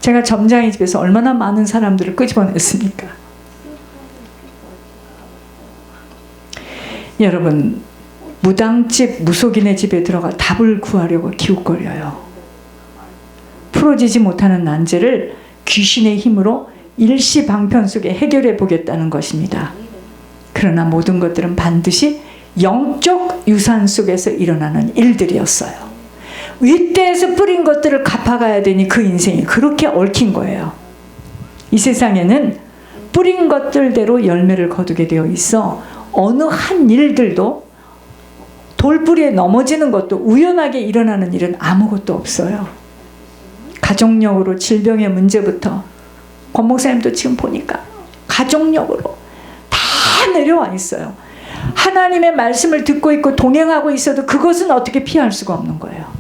제가 점장의 집에서 얼마나 많은 사람들을 끄집어냈습니까? 여러분, 무당집, 무속인의 집에 들어가 답을 구하려고 기웃거려요. 풀어지지 못하는 난제를 귀신의 힘으로 일시방편 속에 해결해 보겠다는 것입니다. 그러나 모든 것들은 반드시 영적 유산 속에서 일어나는 일들이었어요. 윗대에서 뿌린 것들을 갚아가야 되니 그 인생이 그렇게 얽힌 거예요. 이 세상에는 뿌린 것들대로 열매를 거두게 되어 있어 어느 한 일들도 돌뿌리에 넘어지는 것도 우연하게 일어나는 일은 아무것도 없어요. 가족력으로 질병의 문제부터 권 목사님도 지금 보니까 가족력으로 다 내려와 있어요. 하나님의 말씀을 듣고 있고 동행하고 있어도 그것은 어떻게 피할 수가 없는 거예요.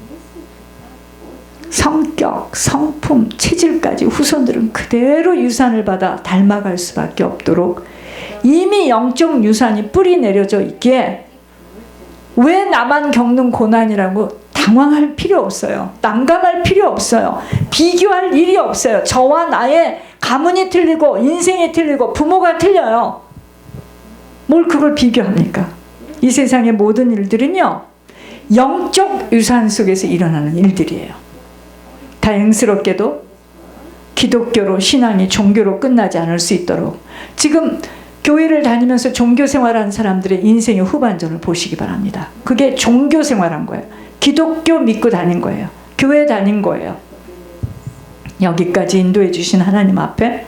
성격, 성품, 체질까지 후손들은 그대로 유산을 받아 닮아갈 수밖에 없도록 이미 영적 유산이 뿌리 내려져 있기에 왜 나만 겪는 고난이라고 당황할 필요 없어요. 난감할 필요 없어요. 비교할 일이 없어요. 저와 나의 가문이 틀리고 인생이 틀리고 부모가 틀려요. 뭘 그걸 비교합니까? 이 세상의 모든 일들은요, 영적 유산 속에서 일어나는 일들이에요. 다행스럽게도 기독교로 신앙이 종교로 끝나지 않을 수 있도록 지금 교회를 다니면서 종교 생활하는 사람들의 인생의 후반전을 보시기 바랍니다. 그게 종교 생활한 거예요. 기독교 믿고 다닌 거예요. 교회 다닌 거예요. 여기까지 인도해 주신 하나님 앞에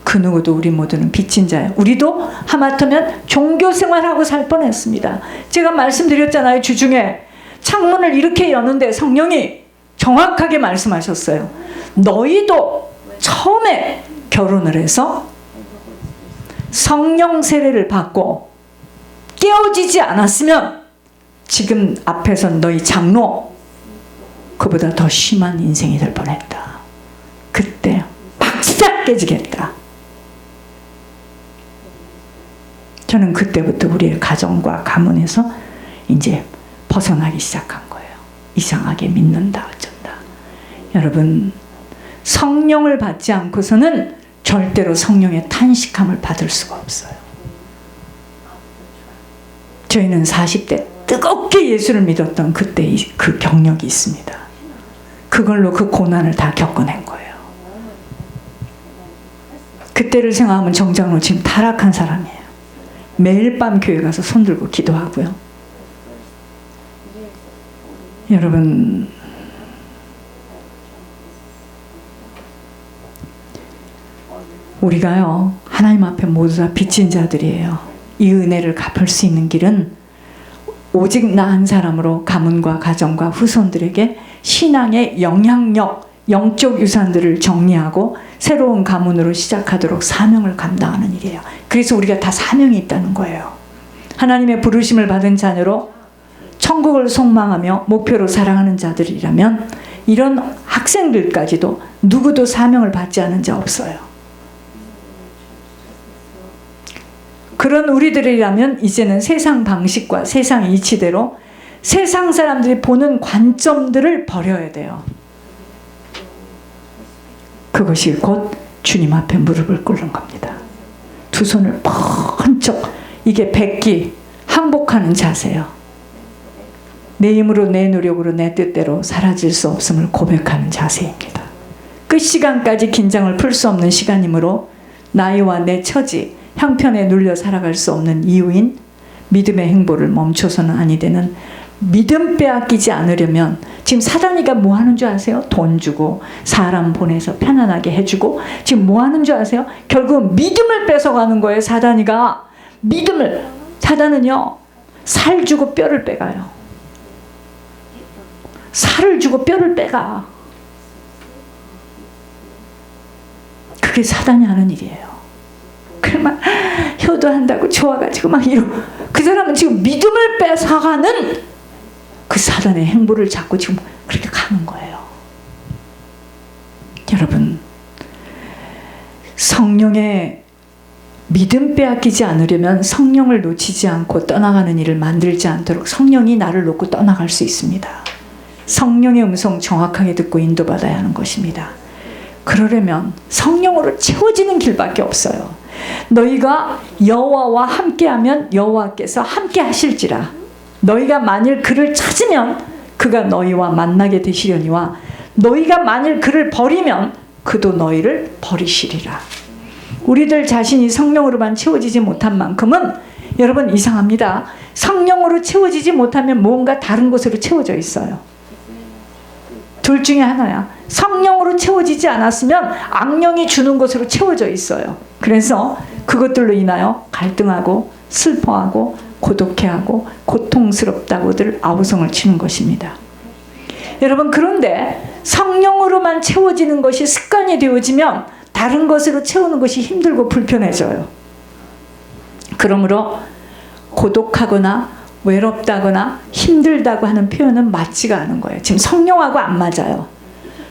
그 누구도 우리 모두는 빚진 자예요. 우리도 하마터면 종교 생활하고 살 뻔했습니다. 제가 말씀드렸잖아요. 주중에 창문을 이렇게 여는데 성령이 정확하게 말씀하셨어요. 너희도 처음에 결혼을 해서 성령 세례를 받고 깨어지지 않았으면 지금 앞에선 너희 장로 그보다 더 심한 인생이 될 뻔했다. 그때 박싹 깨지겠다. 저는 그때부터 우리의 가정과 가문에서 이제 벗어나기 시작한 거예요. 이상하게 믿는다 어쩐다. 여러분, 성령을 받지 않고서는 절대로 성령의 탄식함을 받을 수가 없어요. 저희는 40대 뜨겁게 예수를 믿었던 그때 그 경력이 있습니다. 그걸로 그 고난을 다 겪어낸 거예요. 그때를 생각하면 정장로 지금 타락한 사람이에요. 매일 밤 교회 가서 손 들고 기도하고요. 여러분, 우리가요, 하나님 앞에 모두 다 빚진 자들이에요. 이 은혜를 갚을 수 있는 길은 오직 나 한 사람으로 가문과 가정과 후손들에게 신앙의 영향력, 영적 유산들을 정리하고 새로운 가문으로 시작하도록 사명을 감당하는 일이에요. 그래서 우리가 다 사명이 있다는 거예요. 하나님의 부르심을 받은 자녀로 천국을 소망하며 목표로 살아가는 자들이라면 이런 학생들까지도 누구도 사명을 받지 않은 자 없어요. 그런 우리들이라면 이제는 세상 방식과 세상 이치대로 세상 사람들이 보는 관점들을 버려야 돼요. 그것이 곧 주님 앞에 무릎을 꿇는 겁니다. 두 손을 번쩍, 이게 백기 항복하는 자세요. 내 힘으로 내 노력으로 내 뜻대로 사라질 수 없음을 고백하는 자세입니다. 끝 시간까지 긴장을 풀 수 없는 시간이므로 나이와 내 처지, 형편에 눌려 살아갈 수 없는 이유인 믿음의 행보를 멈춰서는 아니 되는 믿음 빼앗기지 않으려면 지금 사단이가 뭐 하는 줄 아세요? 돈 주고 사람 보내서 편안하게 해주고 지금 뭐 하는 줄 아세요? 결국 믿음을 뺏어가는 거예요. 사단이가 믿음을, 사단은요 살 주고 뼈를 빼가요. 살을 주고 뼈를 빼가. 그게 사단이 하는 일이에요. 막 효도한다고 좋아가지고 막 그 사람은 지금 믿음을 뺏어가는 그 사단의 행보를 잡고 지금 그렇게 가는 거예요. 여러분, 성령의 믿음 빼앗기지 않으려면 성령을 놓치지 않고 떠나가는 일을 만들지 않도록 성령이 나를 놓고 떠나갈 수 있습니다. 성령의 음성 정확하게 듣고 인도받아야 하는 것입니다. 그러려면 성령으로 채워지는 길밖에 없어요. 너희가 여호와와 함께하면 여호와께서 함께 하실지라. 너희가 만일 그를 찾으면 그가 너희와 만나게 되시려니와 너희가 만일 그를 버리면 그도 너희를 버리시리라. 우리들 자신이 성령으로만 채워지지 못한 만큼은 여러분 이상합니다. 성령으로 채워지지 못하면 뭔가 다른 곳으로 채워져 있어요. 둘 중에 하나야. 성령으로 채워지지 않았으면 악령이 주는 것으로 채워져 있어요. 그래서 그것들로 인하여 갈등하고 슬퍼하고 고독해하고 고통스럽다고들 아우성을 치는 것입니다. 여러분, 그런데 성령으로만 채워지는 것이 습관이 되어지면 다른 것으로 채우는 것이 힘들고 불편해져요. 그러므로 고독하거나 외롭다거나 힘들다고 하는 표현은 맞지가 않은 거예요. 지금 성령하고 안 맞아요.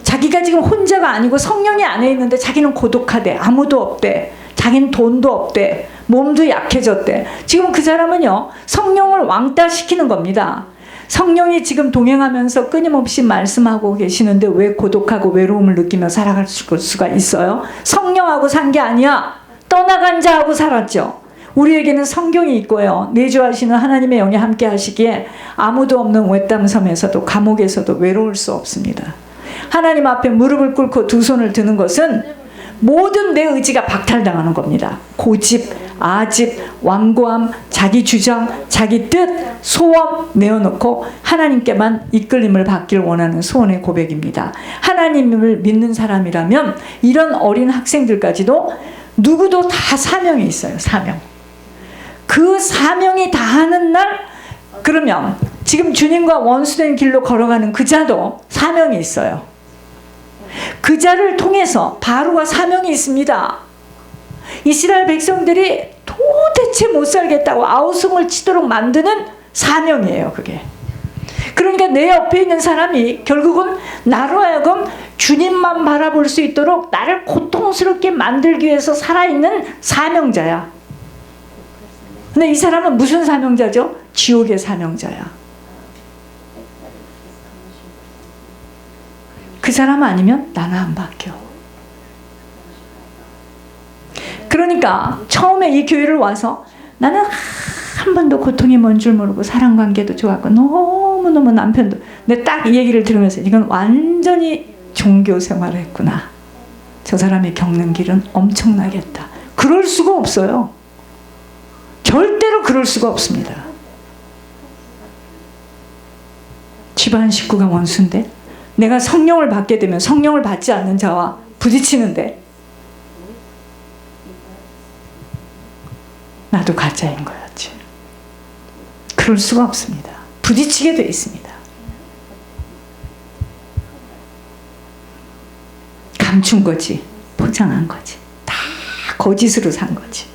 자기가 지금 혼자가 아니고 성령이 안에 있는데 자기는 고독하대. 아무도 없대. 자기는 돈도 없대. 몸도 약해졌대. 지금 그 사람은요, 성령을 왕따시키는 겁니다. 성령이 지금 동행하면서 끊임없이 말씀하고 계시는데 왜 고독하고 외로움을 느끼며 살아갈 수가 있어요? 성령하고 산 게 아니야. 떠나간 자하고 살았죠. 우리에게는 성경이 있고요. 내주하시는 하나님의 영이 함께 하시기에 아무도 없는 외딴 섬에서도 감옥에서도 외로울 수 없습니다. 하나님 앞에 무릎을 꿇고 두 손을 드는 것은 모든 내 의지가 박탈당하는 겁니다. 고집, 아집, 완고함, 자기 주장, 자기 뜻, 소원 내어놓고 하나님께만 이끌림을 받길 원하는 소원의 고백입니다. 하나님을 믿는 사람이라면 이런 어린 학생들까지도 누구도 다 사명이 있어요. 사명. 그 사명이 다하는 날, 그러면 지금 주님과 원수된 길로 걸어가는 그 자도 사명이 있어요. 그 자를 통해서 바로가 사명이 있습니다. 이스라엘 백성들이 도대체 못 살겠다고 아우성을 치도록 만드는 사명이에요, 그게. 그러니까 내 옆에 있는 사람이 결국은 나로 하여금 주님만 바라볼 수 있도록 나를 고통스럽게 만들기 위해서 살아있는 사명자야. 근데 이 사람은 무슨 사명자죠? 지옥의 사명자야. 그 사람 아니면 나는 안 바뀌어. 그러니까 처음에 이 교회를 와서 나는 한 번도 고통이 뭔 줄 모르고 사랑관계도 좋았고 너무너무 남편도, 근데 딱 이 얘기를 들으면서 이건 완전히 종교 생활을 했구나. 저 사람이 겪는 길은 엄청나겠다. 그럴 수가 없어요. 절대로 그럴 수가 없습니다. 집안 식구가 원수인데 내가 성령을 받게 되면 성령을 받지 않는 자와 부딪히는데 나도 가짜인 거였지. 그럴 수가 없습니다. 부딪히게 돼 있습니다. 감춘 거지, 포장한 거지, 다 거짓으로 산 거지.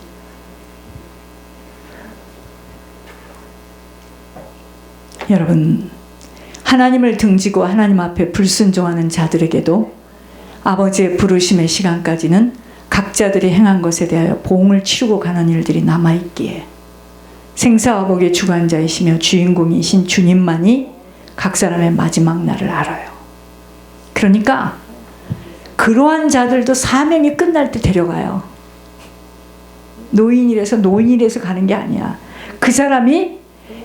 여러분, 하나님을 등지고 하나님 앞에 불순종하는 자들에게도 아버지의 부르심의 시간까지는 각자들이 행한 것에 대하여 보응을 치르고 가는 일들이 남아있기에 생사와 복의 주관자이시며 주인공이신 주님만이 각 사람의 마지막 날을 알아요. 그러니까 그러한 자들도 사명이 끝날 때 데려가요. 노인이라서 가는 게 아니야. 그 사람이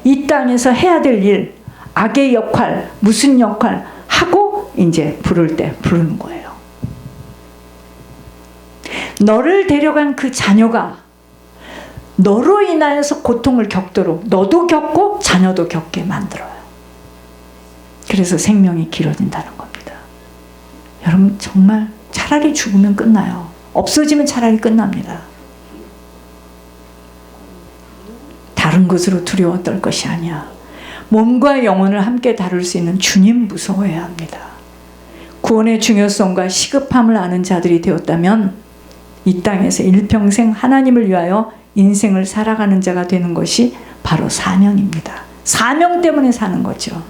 이 땅에서 해야 될 일, 악의 역할, 무슨 역할 하고 이제 부를 때 부르는 거예요. 너를 데려간 그 자녀가 너로 인하여서 고통을 겪도록 너도 겪고 자녀도 겪게 만들어요. 그래서 생명이 길어진다는 겁니다. 여러분, 정말 차라리 죽으면 끝나요. 없어지면 차라리 끝납니다. 다른 것으로 두려워 떨 것이 아니야. 몸과 영혼을 함께 다룰 수 있는 주님 무서워해야 합니다. 구원의 중요성과 시급함을 아는 자들이 되었다면 이 땅에서 일평생 하나님을 위하여 인생을 살아가는 자가 되는 것이 바로 사명입니다. 사명 때문에 사는 거죠.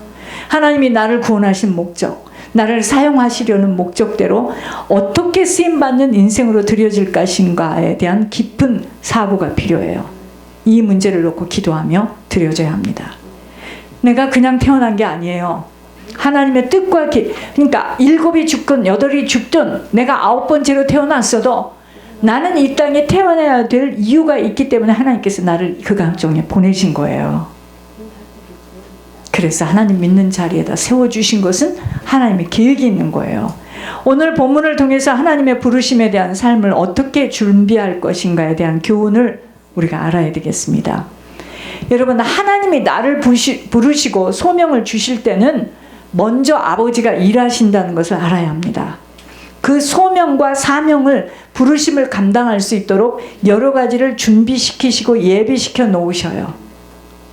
하나님이 나를 구원하신 목적, 나를 사용하시려는 목적대로 어떻게 쓰임받는 인생으로 드려질 것인가에 대한 깊은 사고가 필요해요. 이 문제를 놓고 기도하며 드려져야 합니다. 내가 그냥 태어난 게 아니에요. 하나님의 뜻과 그러니까 7이 죽든 8이 죽든 내가 9번째로 태어났어도 나는 이 땅에 태어나야 될 이유가 있기 때문에 하나님께서 나를 그 감정에 보내신 거예요. 그래서 하나님 믿는 자리에다 세워주신 것은 하나님의 계획이 있는 거예요. 오늘 본문을 통해서 하나님의 부르심에 대한 삶을 어떻게 준비할 것인가에 대한 교훈을 우리가 알아야 되겠습니다. 여러분, 하나님이 나를 부르시고 소명을 주실 때는 먼저 아버지가 일하신다는 것을 알아야 합니다. 그 소명과 사명을, 부르심을 감당할 수 있도록 여러 가지를 준비시키시고 예비시켜 놓으셔요.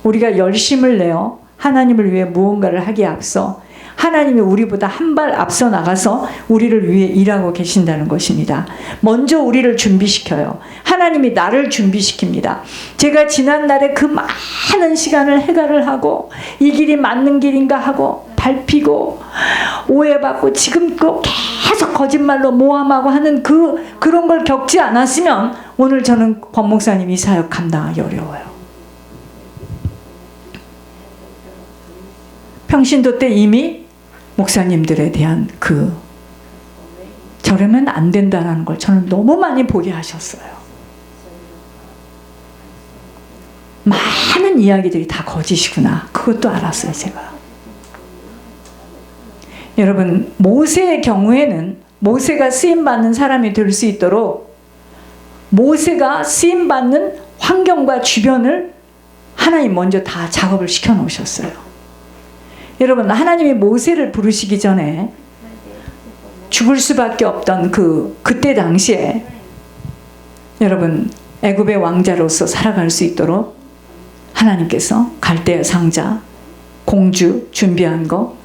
우리가 열심을 내어 하나님을 위해 무언가를 하기에 앞서 하나님이 우리보다 한 발 앞서 나가서 우리를 위해 일하고 계신다는 것입니다. 먼저 우리를 준비시켜요. 하나님이 나를 준비시킵니다. 제가 지난날에 그 많은 시간을 해결을 하고 이 길이 맞는 길인가 하고 밟히고 오해받고 지금 계속 거짓말로 모함하고 하는 그런 걸 겪지 않았으면 오늘 저는 권 목사님 이 사역 감당하기 어려워요. 평신도 때 이미 목사님들에 대한 저러면 안 된다는 걸 저는 너무 많이 보게 하셨어요. 많은 이야기들이 다 거짓이구나. 그것도 알았어요, 제가. 여러분, 모세의 경우에는 모세가 쓰임받는 사람이 될 수 있도록 모세가 쓰임받는 환경과 주변을 하나님 먼저 다 작업을 시켜 놓으셨어요. 여러분, 하나님이 모세를 부르시기 전에 죽을 수밖에 없던 그때 당시에 여러분, 애굽의 왕자로서 살아갈 수 있도록 하나님께서 갈대아 상자, 공주 준비한 거,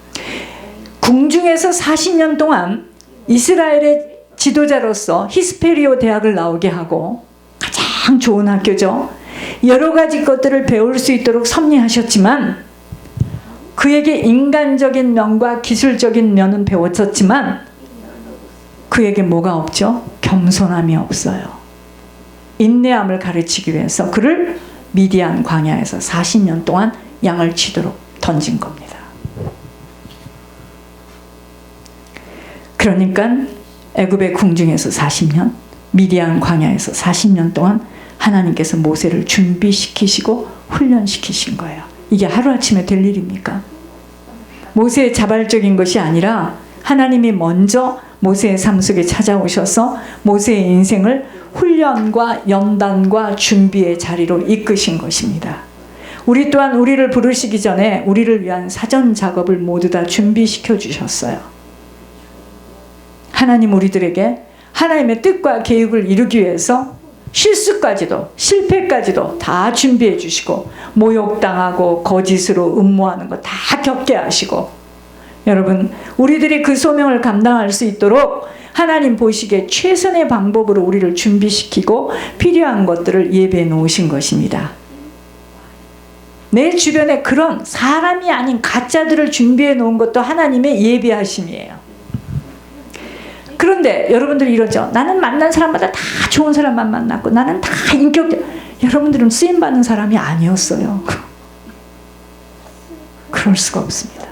궁중에서 40년 동안 이스라엘의 지도자로서 히스페리오 대학을 나오게 하고 가장 좋은 학교죠. 여러 가지 것들을 배울 수 있도록 섭리하셨지만 그에게 인간적인 면과 기술적인 면은 배웠었지만 그에게 뭐가 없죠? 겸손함이 없어요. 인내함을 가르치기 위해서 그를 미디안 광야에서 40년 동안 양을 치도록 던진 겁니다. 그러니까 애굽의 궁중에서 40년, 미디안 광야에서 40년 동안 하나님께서 모세를 준비시키시고 훈련시키신 거예요. 이게 하루아침에 될 일입니까? 모세의 자발적인 것이 아니라 하나님이 먼저 모세의 삶 속에 찾아오셔서 모세의 인생을 훈련과 연단과 준비의 자리로 이끄신 것입니다. 우리 또한 우리를 부르시기 전에 우리를 위한 사전 작업을 모두 다 준비시켜 주셨어요. 하나님 우리들에게 하나님의 뜻과 계획을 이루기 위해서 실수까지도 실패까지도 다 준비해 주시고 모욕당하고 거짓으로 음모하는 거 다 겪게 하시고 여러분 우리들이 그 소명을 감당할 수 있도록 하나님 보시기에 최선의 방법으로 우리를 준비시키고 필요한 것들을 예배해 놓으신 것입니다. 내 주변에 그런 사람이 아닌 가짜들을 준비해 놓은 것도 하나님의 예비하심이에요. 그런데 여러분들이 이러죠. 나는 만난 사람마다 다 좋은 사람만 만났고 나는 다 인격적. 여러분들은 쓰임받는 사람이 아니었어요. 그럴 수가 없습니다.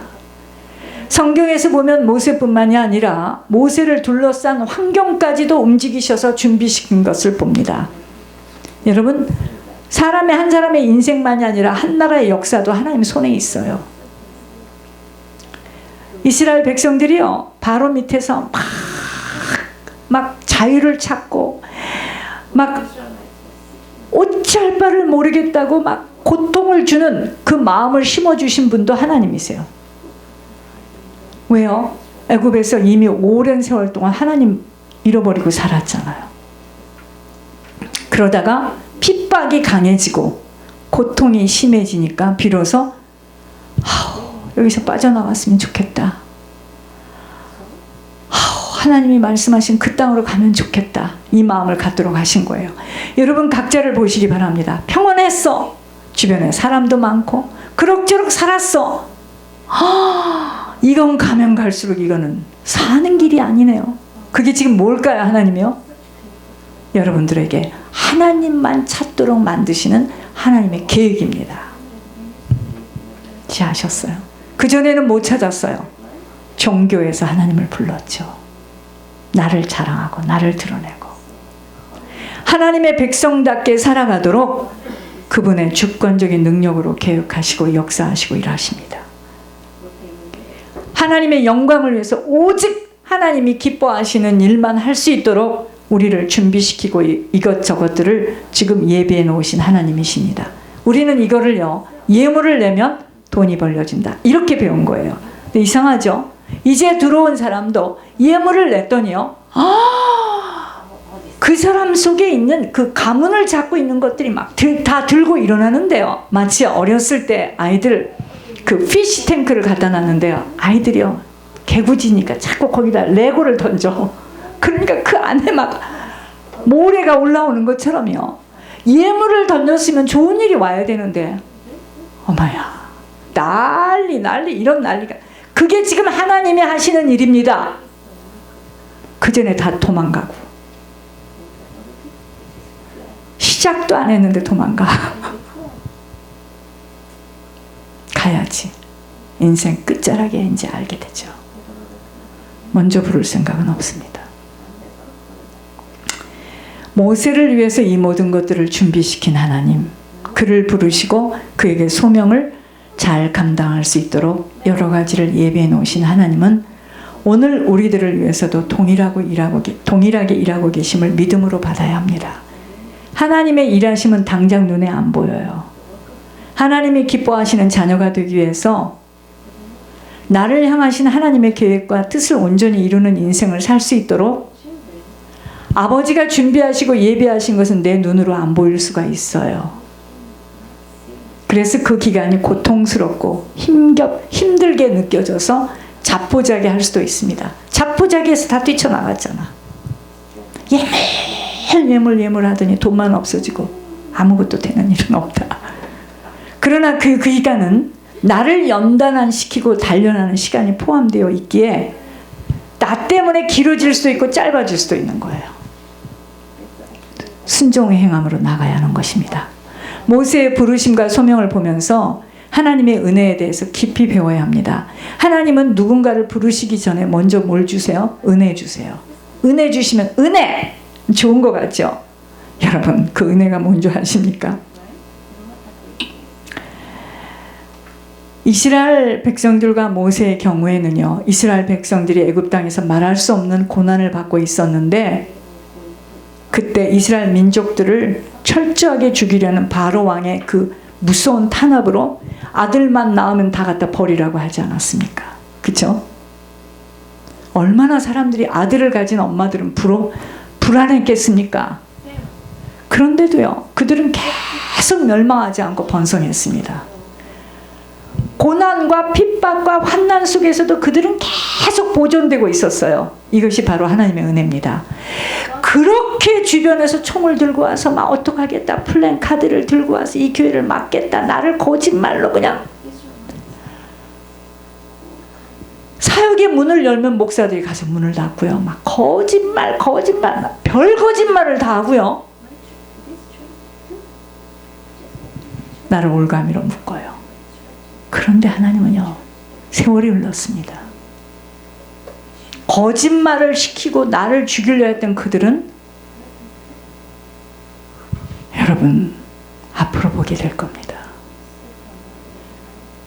성경에서 보면 모세뿐만이 아니라 모세를 둘러싼 환경까지도 움직이셔서 준비시킨 것을 봅니다. 여러분 사람의 한 사람의 인생만이 아니라 한 나라의 역사도 하나님 손에 있어요. 이스라엘 백성들이요 바로 밑에서 막 자유를 찾고 막 어찌할 바를 모르겠다고 막 고통을 주는 그 마음을 심어주신 분도 하나님이세요. 왜요? 애굽에서 이미 오랜 세월 동안 하나님 잃어버리고 살았잖아요. 그러다가 핍박이 강해지고 고통이 심해지니까 비로소 여기서 빠져나왔으면 좋겠다. 하나님이 말씀하신 그 땅으로 가면 좋겠다. 이 마음을 갖도록 하신 거예요. 여러분 각자를 보시기 바랍니다. 평온했어. 주변에 사람도 많고 그럭저럭 살았어. 이건 가면 갈수록 이거는 사는 길이 아니네요. 그게 지금 뭘까요? 하나님이요? 여러분들에게 하나님만 찾도록 만드시는 하나님의 계획입니다. 이제 아셨어요? 그전에는 못 찾았어요. 종교에서 하나님을 불렀죠. 나를 자랑하고 나를 드러내고 하나님의 백성답게 살아가도록 그분의 주권적인 능력으로 계획하시고 역사하시고 일하십니다. 하나님의 영광을 위해서 오직 하나님이 기뻐하시는 일만 할 수 있도록 우리를 준비시키고 이것저것들을 지금 예비해 놓으신 하나님이십니다. 우리는 이거를요, 예물을 내면 돈이 벌려진다, 이렇게 배운 거예요. 근데 이상하죠? 이제 들어온 사람도 예물을 냈더니요, 그 사람 속에 있는 그 가문을 잡고 있는 것들이 막 다 들고 일어나는데요. 마치 어렸을 때 아이들 그 피시 탱크를 갖다 놨는데요, 아이들이요 개구지니까 자꾸 거기다 레고를 던져. 그러니까 그 안에 막 모래가 올라오는 것처럼요, 예물을 던졌으면 좋은 일이 와야 되는데 어머야 난리 이런 난리가, 그게 지금 하나님이 하시는 일입니다. 그 전에 다 도망가고, 시작도 안 했는데 도망가. 가야지. 인생 끝자락에 이제 알게 되죠. 먼저 부를 생각은 없습니다. 모세를 위해서 이 모든 것들을 준비시킨 하나님, 그를 부르시고 그에게 소명을 잘 감당할 수 있도록 여러 가지를 예비해 놓으신 하나님은 오늘 우리들을 위해서도 동일하게 일하고 계심을 믿음으로 받아야 합니다. 하나님의 일하심은 당장 눈에 안 보여요. 하나님이 기뻐하시는 자녀가 되기 위해서 나를 향하신 하나님의 계획과 뜻을 온전히 이루는 인생을 살 수 있도록 아버지가 준비하시고 예비하신 것은 내 눈으로 안 보일 수가 있어요. 그래서 그 기간이 고통스럽고 힘들게 느껴져서 자포자기 할 수도 있습니다. 자포자기에서 다 뛰쳐나갔잖아. 예물 하더니 돈만 없어지고 아무것도 되는 일은 없다. 그러나 그 기간은 나를 연단시키고 단련하는 시간이 포함되어 있기에 나 때문에 길어질 수도 있고 짧아질 수도 있는 거예요. 순종의 행함으로 나가야 하는 것입니다. 모세의 부르심과 소명을 보면서 하나님의 은혜에 대해서 깊이 배워야 합니다. 하나님은 누군가를 부르시기 전에 먼저 뭘 주세요? 은혜 주세요. 은혜 주시면 은혜! 좋은 것 같죠? 여러분, 그 은혜가 뭔지 아십니까? 이스라엘 백성들과 모세의 경우에는요, 이스라엘 백성들이 애굽 땅에서 말할 수 없는 고난을 받고 있었는데 그때 이스라엘 민족들을 철저하게 죽이려는 바로 왕의 그 무서운 탄압으로 아들만 낳으면 다 갖다 버리라고 하지 않았습니까? 그렇죠? 얼마나 사람들이 아들을 가진 엄마들은 불안했겠습니까? 그런데도요, 그들은 계속 멸망하지 않고 번성했습니다. 고난과 핍박과 환난 속에서도 그들은 계속 보존되고 있었어요. 이것이 바로 하나님의 은혜입니다. 그렇게 주변에서 총을 들고 와서 막 어떡하겠다, 플랜카드를 들고 와서 이 교회를 막겠다, 나를 거짓말로 그냥, 사역의 문을 열면 목사들이 가서 문을 닫고요, 막 거짓말 별 거짓말을 다 하고요, 나를 올가미로 묶어요. 그런데 하나님은요, 세월이 흘렀습니다. 거짓말을 시키고 나를 죽이려 했던 그들은 여러분 앞으로 보게 될 겁니다.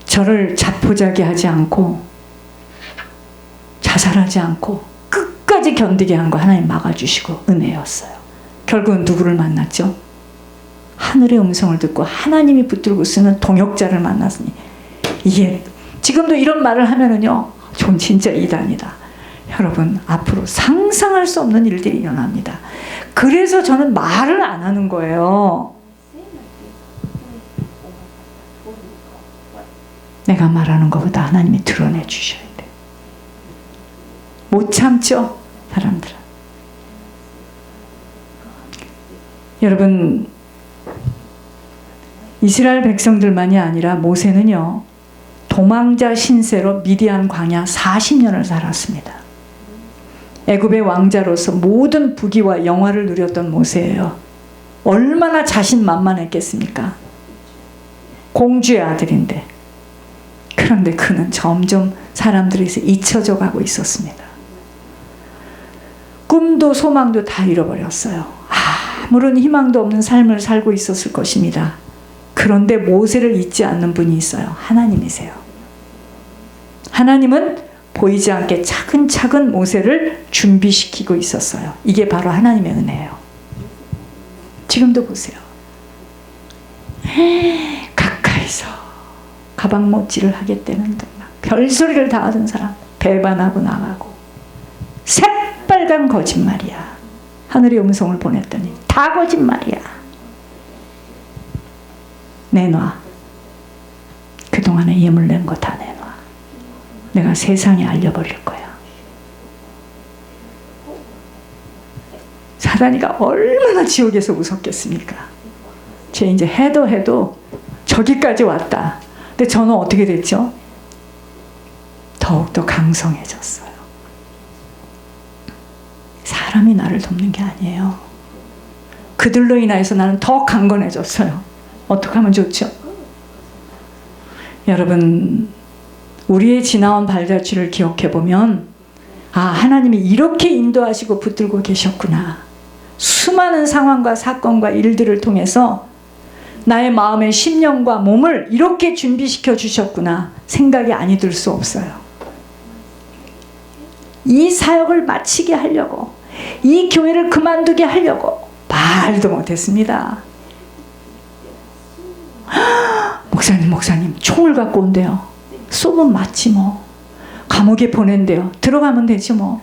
저를 자포자기 하지 않고 자살하지 않고 끝까지 견디게 한 거 하나님 막아주시고 은혜였어요. 결국은 누구를 만났죠? 하늘의 음성을 듣고 하나님이 붙들고 쓰는 동역자를 만났으니, 이게 지금도 이런 말을 하면은요, 전 진짜 이단이다. 여러분, 앞으로 상상할 수 없는 일들이 일어납니다. 그래서 저는 말을 안 하는 거예요. 내가 말하는 것보다 하나님이 드러내 주셔야 돼. 못 참죠, 사람들은. 여러분, 이스라엘 백성들만이 아니라 모세는요, 도망자 신세로 미디안 광야 40년을 살았습니다. 애굽의 왕자로서 모든 부귀와 영화를 누렸던 모세예요. 얼마나 자신만만했겠습니까? 공주의 아들인데. 그런데 그는 점점 사람들에서 잊혀져 가고 있었습니다. 꿈도 소망도 다 잃어버렸어요. 아무런 희망도 없는 삶을 살고 있었을 것입니다. 그런데 모세를 잊지 않는 분이 있어요. 하나님이세요. 하나님은 보이지 않게 차근차근 모세를 준비시키고 있었어요. 이게 바로 하나님의 은혜예요. 지금도 보세요. 가까이서 가방못질을 하겠다는 별소리를 다 하던 사람 배반하고 나가고, 새빨간 거짓말이야. 하늘의 음성을 보냈더니 다 거짓말이야. 내놔. 그동안에 예물 낸 거 다 내놔. 내가 세상에 알려버릴 거야. 사단이가 얼마나 지옥에서 무섭겠습니까? 쟤 이제 해도 저기까지 왔다. 근데 저는 어떻게 됐죠? 더욱더 강성해졌어요. 사람이 나를 돕는 게 아니에요. 그들로 인하여서 나는 더 강건해졌어요. 어떻게 하면 좋죠? 여러분, 우리의 지나온 발자취를 기억해보면, 하나님이 이렇게 인도하시고 붙들고 계셨구나. 수많은 상황과 사건과 일들을 통해서 나의 마음의 심령과 몸을 이렇게 준비시켜 주셨구나 생각이 아니 들 수 없어요. 이 사역을 마치게 하려고, 이 교회를 그만두게 하려고 말도 못했습니다. 목사님 총을 갖고 온대요. 쏘면 맞지 뭐. 감옥에 보낸대요. 들어가면 되지 뭐.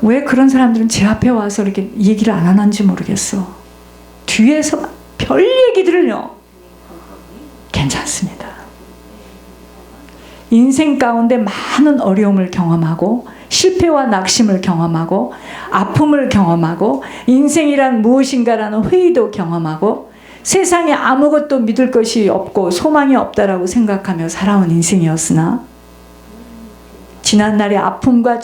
왜 그런 사람들은 제 앞에 와서 이렇게 얘기를 안 하는지 모르겠어. 뒤에서 별 얘기들을요. 괜찮습니다. 인생 가운데 많은 어려움을 경험하고, 실패와 낙심을 경험하고, 아픔을 경험하고, 인생이란 무엇인가라는 회의도 경험하고, 세상에 아무것도 믿을 것이 없고 소망이 없다라고 생각하며 살아온 인생이었으나, 지난날의 아픔과